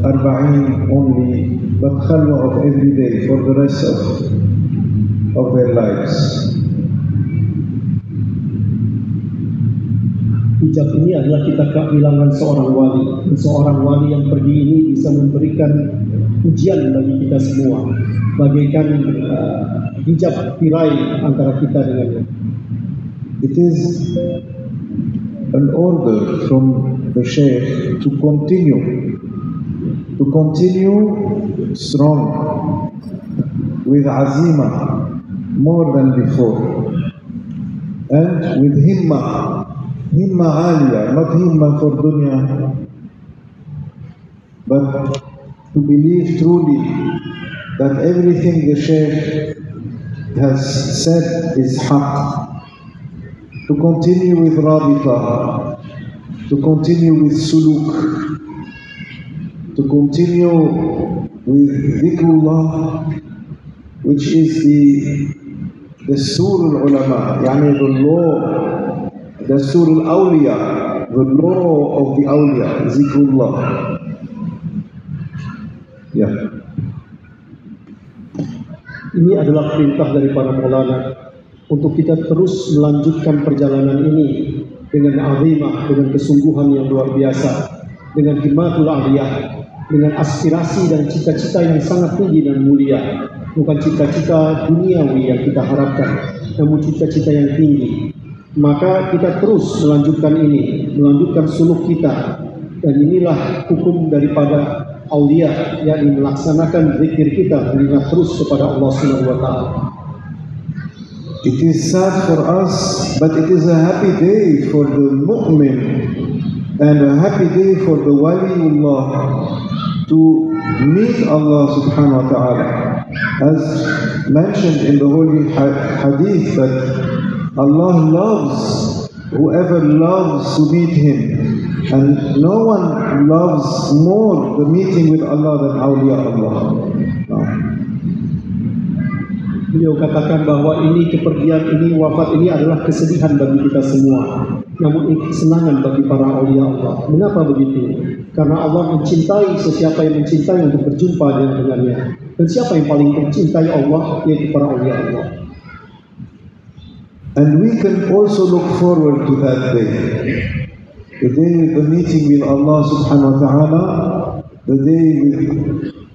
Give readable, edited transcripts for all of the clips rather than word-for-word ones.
40 only, but khalwa of every day for the rest of their lives. Hijab ini adalah kita kehilangan seorang wali. Seorang wali yang pergi ini bisa memberikan ujian bagi kita semua, bagaikan hijab tirai antara kita dengannya. It is an order from the Shaykh to continue strong with azima more than before, and with himma aliyah, not himma for dunya, but to believe truly that everything the Shaykh has said is haqq, to continue with rabita, to continue with suluk, to continue with dhikrullah, which is the surah al-ulama, yani the law, the surah al-awliya, the law of the awliya, dhikrullah. Yeah. Ini adalah perintah daripada Maulana untuk kita terus melanjutkan perjalanan ini dengan azimah, dengan kesungguhan yang luar biasa, dengan himmatul aliyah, dengan aspirasi dan cita-cita yang sangat tinggi dan mulia. Bukan cita-cita duniawi yang kita harapkan, namun cita-cita yang tinggi. Maka kita terus melanjutkan ini, melanjutkan suluk kita, dan inilah hukum daripada aulia, yakni melaksanakan zikir kita, mengingat terus kepada Allah Subhanahu wa Ta'ala. It is sad for us, but it is a happy day for the mu'min and a happy day for the waliullah to meet Allah Subhanahu wa Ta'ala. As mentioned in the holy hadith, that Allah loves whoever loves to meet Him, and no one loves more the meeting with Allah than awliya Allah. Beliau katakan bahwa ini kepergian ini, wafat ini adalah kesedihan bagi kita semua, namun ini kesenangan bagi para awliya Allah. Mengapa begitu? Karena Allah mencintai sesiapa yang mencintai untuk berjumpa dengannya. Dan siapa yang paling mencintai Allah, yaitu para awliya Allah. And we can also look forward to that day. The day of the meeting with Allah Subhanahu wa Ta'ala, the day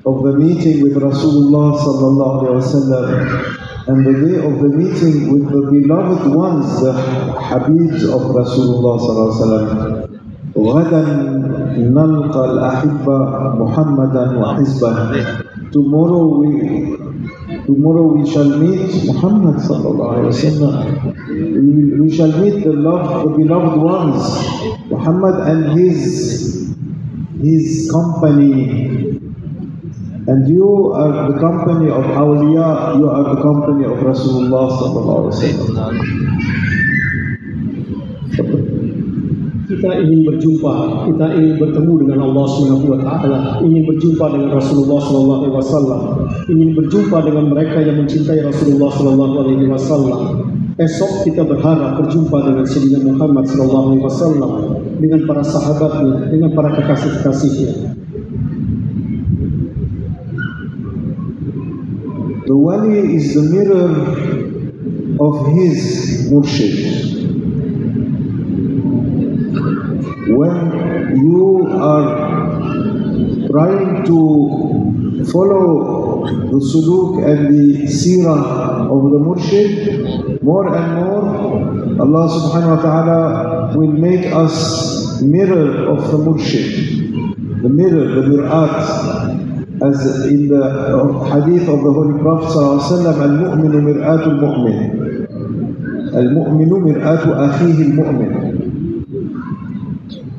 of the meeting with Rasulullah Sallallahu Alaihi Wasallam, and the day of the meeting with the beloved ones, the Habibs of Rasulullah Sallallahu Alaihi Wasallam. غدا نلقى الأحبة محمدا وحزبه. Tomorrow we shall meet Muhammad Sallallahu Alaihi Wasallam. We shall meet the beloved ones, Muhammad and his company. And you are the company of awliya, you are the company of Rasulullah Sallallahu Alaihi Wasallam. Kita ingin berjumpa, kita ingin bertemu dengan Allah Subhanahu wa Ta'ala, ingin berjumpa dengan Rasulullah Sallallahu Alaihi Wasallam, ingin berjumpa dengan mereka yang mencintai Rasulullah Sallallahu Alaihi Wasallam. Esok kita berharap berjumpa dengan Sayyidina Muhammad Sallallahu Alaihi Wasallam, dengan para sahabatnya, dengan para kekasih-kekasihnya. The wali is the mirror of his murshid. When you are trying to follow the suluk and the seerah of the murshid, more and more Allah Subhanahu wa Ta'ala will make us mirror of the murshid, the mirror, the mir'at, as in the hadith of the Holy Prophet Sallallahu Alaihi Wasallam, al-mu'minu mir'atul mu'min, al-mu'minu mir'atu akhihi al-mu'min.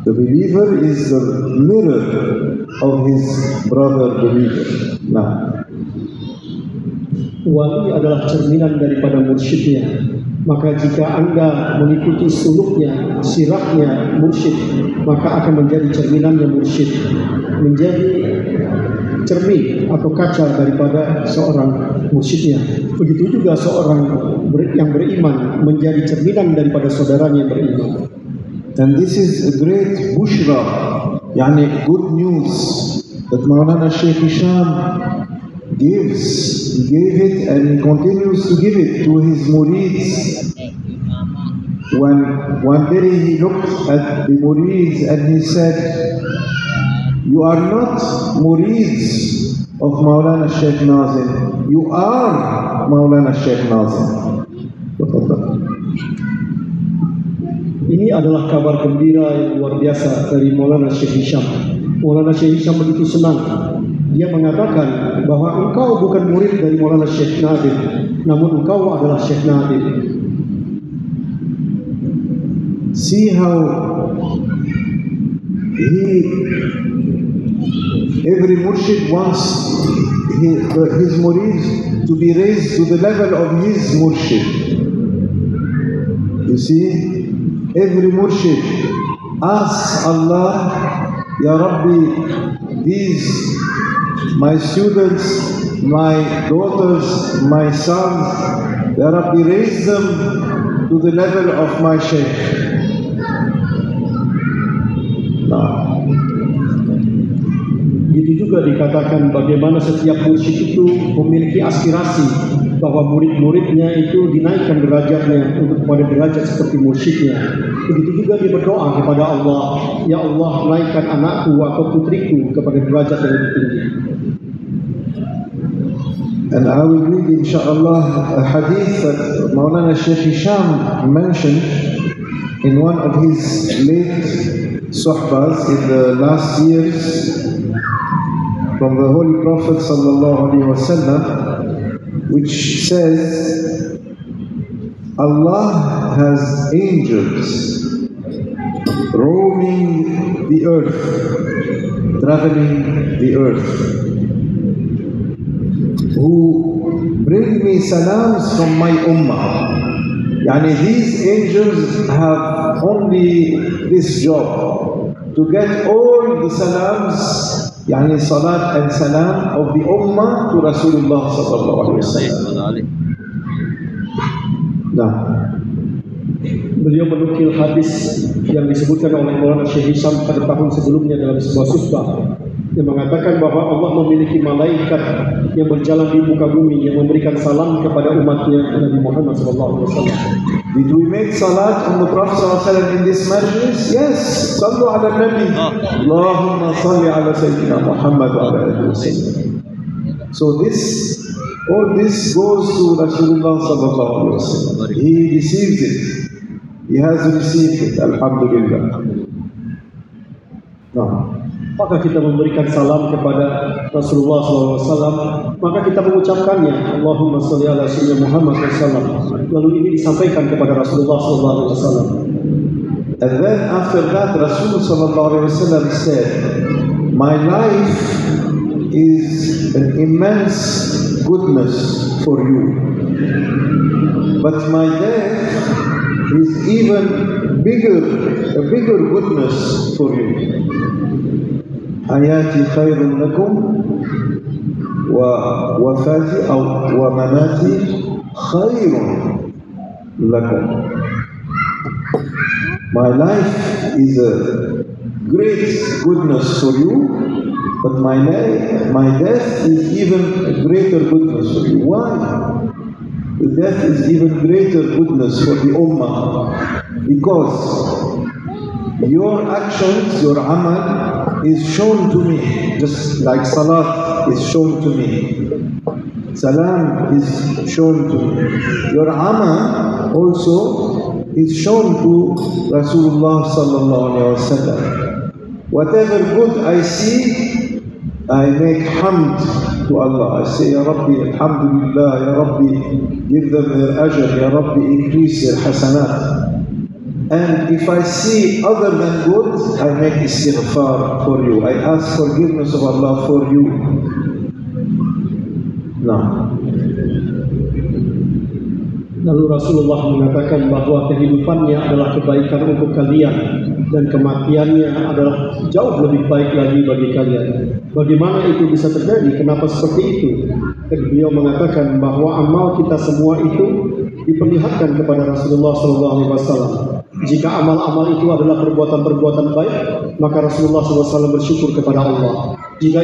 The believer is the mirror of his brother believer. Nah, wali adalah cerminan daripada mursyidnya. Maka jika Anda mengikuti suluknya, sirahnya mursyid, maka akan menjadi cerminannya mursyid, menjadi cermin atau kaca daripada seorang mursyidnya. Begitu juga seorang yang beriman menjadi cerminan daripada saudaranya yang beriman. And this is a great bushra, yani good news But Maulana Sheikh Hisham gave it and he continues to give it to his murids. When one day he looked at the murids and he said, "You are not murids of Maulana Sheikh Nazim, you are Maulana Sheikh Nazim." Ini adalah kabar gembira yang luar biasa dari Maulana Sheikh Hisham. Maulana Sheikh Hisham begitu senang. Dia mengatakan bahwa engkau bukan murid dari Maulana Sheikh Nadim, namun engkau adalah Sheikh Nadim. See how every murshid wants his murids to be raised to the level of his murshid. You see, every murshid asks Allah, Ya Rabbi, these my students, my daughters, my sons, Ya Rabbi, raise them to the level of my Shaykh. Begitu juga dikatakan bagaimana setiap mursyid itu memiliki aspirasi bahwa murid-muridnya itu dinaikkan derajatnya untuk pada derajat seperti mursyidnya. Begitu juga dia berdoa kepada Allah, Ya Allah, naikkan anakku atau putriku kepada derajat yang lebih tinggi. And I will read inshallah a hadith that Maulana Sheikh Hisham mentioned in one of his late suhbas in the last years from the Holy Prophet sallallahu alaihi wasallam, which says Allah has angels roaming the earth, traveling the earth, who bring me salams from my ummah. Yani these angels have only this job, to get all the salams, yani salat and salam of the ummah to Rasulullah sallallahu alaihi wasallam. Nah, beliau menukil hadis yang disebutkan oleh Maulana Sheikh Hisham pada tahun sebelumnya dalam sebuah khutbah yang mengatakan bahwa Allah memiliki malaikat yang berjalan di muka bumi yang memberikan salam kepada umatnya Nabi Muhammad SAW. Did we make salat on the Prophet ﷺ in this majlis? Yes. Sallu ala Nabi. Allahumma salli ala Sayyidina Muhammad wa ala alihi wasallam. So all this goes to Rasulullah sallallahu alaihi wasallam. He receives it. He has received it. Alhamdulillah. Maka kita memberikan salam kepada Rasulullah SAW, maka kita mengucapkannya Allahumma sholli ala sayyidina Muhammad SAW. Lalu ini disampaikan kepada Rasulullah SAW. And then after that Rasulullah SAW said, "My life is an immense goodness for you, but my death is even a bigger goodness for you. حياتي خير لكم ووفاتي أو ومماتي خير لكم." My life is a great goodness for you, but my death is even a greater goodness for you. Why? The death is even greater goodness for the ummah, because your actions, your amal, is shown to me, just like salat is shown to me. Salam is shown to me. Your amal also is shown to Rasulullah sallallahu alaihi wasallam. Whatever good I see, I make hamd to Allah. I say, Ya Rabbi, Alhamdulillah, Ya Rabbi, give them their ajr, Ya Rabbi, increase their hasanat. And if I see other than good, I make istighfar for you. I ask forgiveness of Allah for you. Nah. Lalu Rasulullah mengatakan bahwa kehidupannya adalah kebaikan untuk kalian dan kematiannya adalah jauh lebih baik lagi bagi kalian. Bagaimana itu bisa terjadi? Kenapa seperti itu? Dan beliau mengatakan bahwa amal kita semua itu diperlihatkan kepada Rasulullah SAW. Jika amal-amal itu adalah perbuatan-perbuatan baik, maka Rasulullah SAW bersyukur kepada Allah. Jika